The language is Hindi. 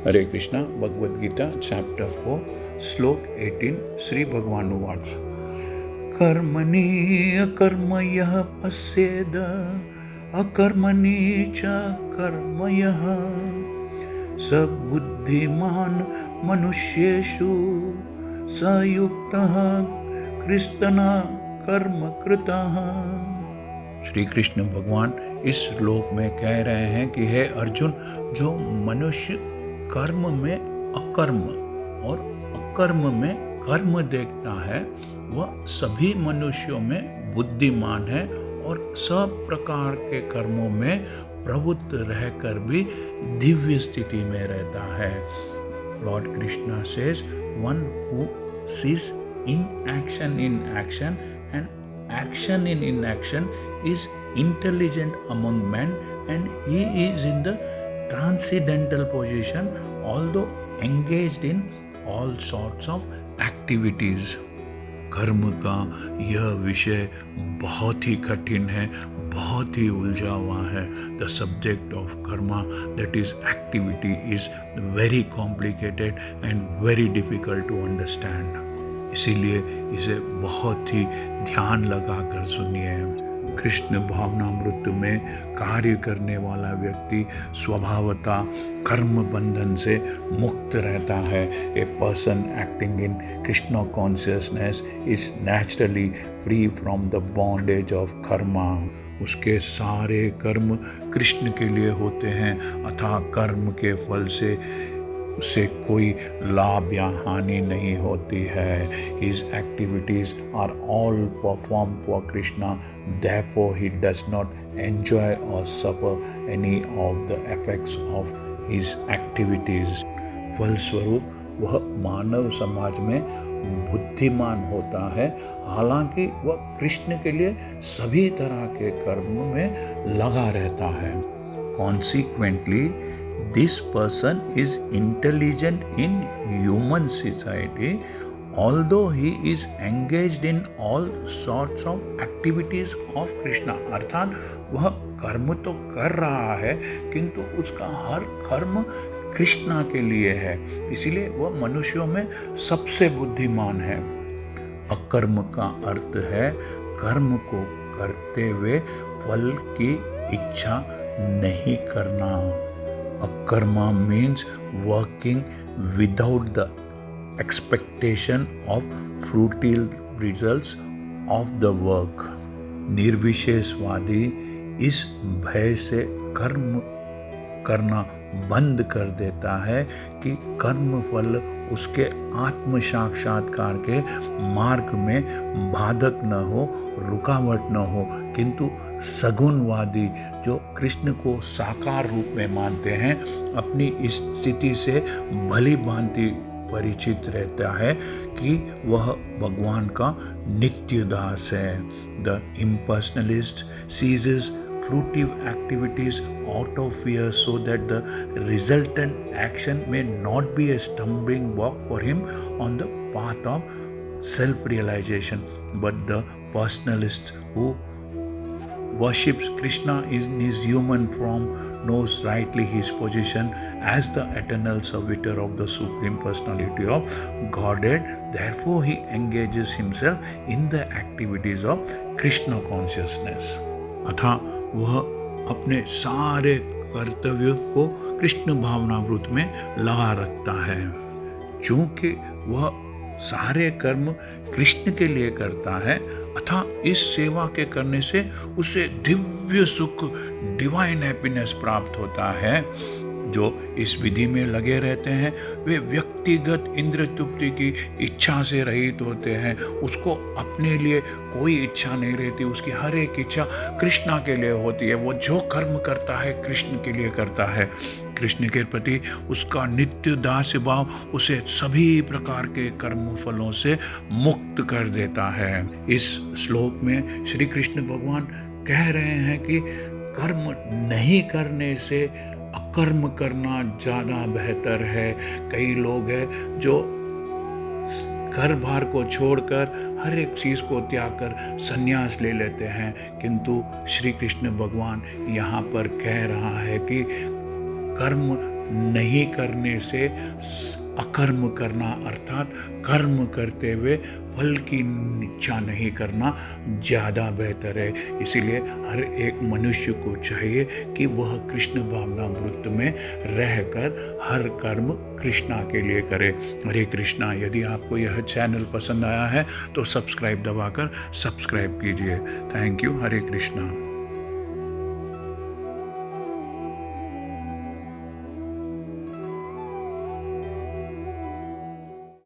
हरे कृष्णा। भगवद गीता चैप्टर 4 श्लोक 18 श्री भगवान उवाच कर्मणि अकर्मयः पश्येद अकर्मणि च कर्मयः स बुद्धिमान् मनुष्येषु स युक्तः कृष्ण कर्म कृतः। श्री कृष्ण भगवान इस श्लोक में कह रहे हैं कि हे अर्जुन, जो मनुष्य कर्म में अकर्म और अकर्म में कर्म देखता है वह सभी मनुष्यों में बुद्धिमान है और सब प्रकार के कर्मों में प्रवृत्त रहकर भी दिव्य स्थिति में रहता है। Lord Krishna says one who seize inaction in action and action in inaction is intelligent among men, and he is in the transcendental position although engaged in all sorts of activities. कर्म का यह विषय बहुत ही कठिन है, बहुत ही उलझा हुआ है। The subject of karma, that is activity, is very complicated and very difficult to understand. इसीलिए इसे बहुत ही ध्यान लगाकर सुनिए। कृष्ण भावनामृत में कार्य करने वाला व्यक्ति स्वभावतः कर्म बंधन से मुक्त रहता है। A person acting in Krishna consciousness is naturally free from the bondage of Karma. उसके सारे कर्म कृष्ण के लिए होते हैं, अतः कर्म के फल से उसे कोई लाभ या हानि नहीं होती है। His activities are all performed for Krishna, therefore he does not enjoy or suffer any of the effects of his activities. फलस्वरूप वह मानव समाज में बुद्धिमान होता है, हालांकि वह कृष्ण के लिए सभी तरह के कर्म में लगा रहता है। Consequently, this person is intelligent in human society, although he is engaged in all sorts of activities of Krishna. अर्थात वह कर्म तो कर रहा है किंतु उसका हर कर्म कृष्णा के लिए है, इसीलिए वह मनुष्यों में सबसे बुद्धिमान है। अकर्म का अर्थ है कर्म को करते हुए फल की इच्छा नहीं करना। Akarma means working without the expectation of fruitful results of the work. निर्विशेषवादी इस भय से कर्म करना बंद कर देता है कि कर्म फल उसके आत्म साक्षात्कार के मार्ग में बाधक न हो, रुकावट न हो, किंतु सगुणवादी जो कृष्ण को साकार रूप में मानते हैं अपनी इस स्थिति से भली भांति परिचित रहता है कि वह भगवान का नित्य दास है। The impersonalist ceases fruitive activities out of fear so that the resultant action may not be a stumbling block for him on the path of self-realization. But the personalist who worships Krishna in his human form knows rightly his position as the eternal servitor of the Supreme Personality of Godhead. Therefore, he engages himself in the activities of Krishna consciousness. अतः वह अपने सारे कर्तव्यों को कृष्ण भावनामृत में लगा रखता है। चूंकि वह सारे कर्म कृष्ण के लिए करता है, अतः इस सेवा के करने से उसे दिव्य सुख, डिवाइन हैप्पीनेस प्राप्त होता है। जो इस विधि में लगे रहते हैं वे व्यक्तिगत इंद्र तृप्ति की इच्छा से रहित होते हैं। उसको अपने लिए कोई इच्छा नहीं रहती, उसकी हर एक इच्छा कृष्णा के लिए होती है। वो जो कर्म करता है कृष्ण के लिए करता है। कृष्ण के प्रति उसका नित्य दास्य भाव उसे सभी प्रकार के कर्म फलों से मुक्त कर देता है। इस श्लोक में श्री कृष्ण भगवान कह रहे हैं कि कर्म नहीं करने से अकर्म करना ज़्यादा बेहतर है। कई लोग हैं जो घर बार को छोड़कर हर एक चीज़ को त्याग कर संन्यास ले लेते हैं, किंतु श्री कृष्ण भगवान यहाँ पर कह रहा है कि कर्म नहीं करने से अकर्म करना अर्थात कर्म करते हुए फल की इच्छा नहीं करना ज़्यादा बेहतर है। इसीलिए हर एक मनुष्य को चाहिए कि वह कृष्ण भावनामृत में रहकर हर कर्म कृष्णा के लिए करे। हरे कृष्णा। यदि आपको यह चैनल पसंद आया है तो सब्सक्राइब दबाकर सब्सक्राइब कीजिए। Thank you. हरे कृष्णा।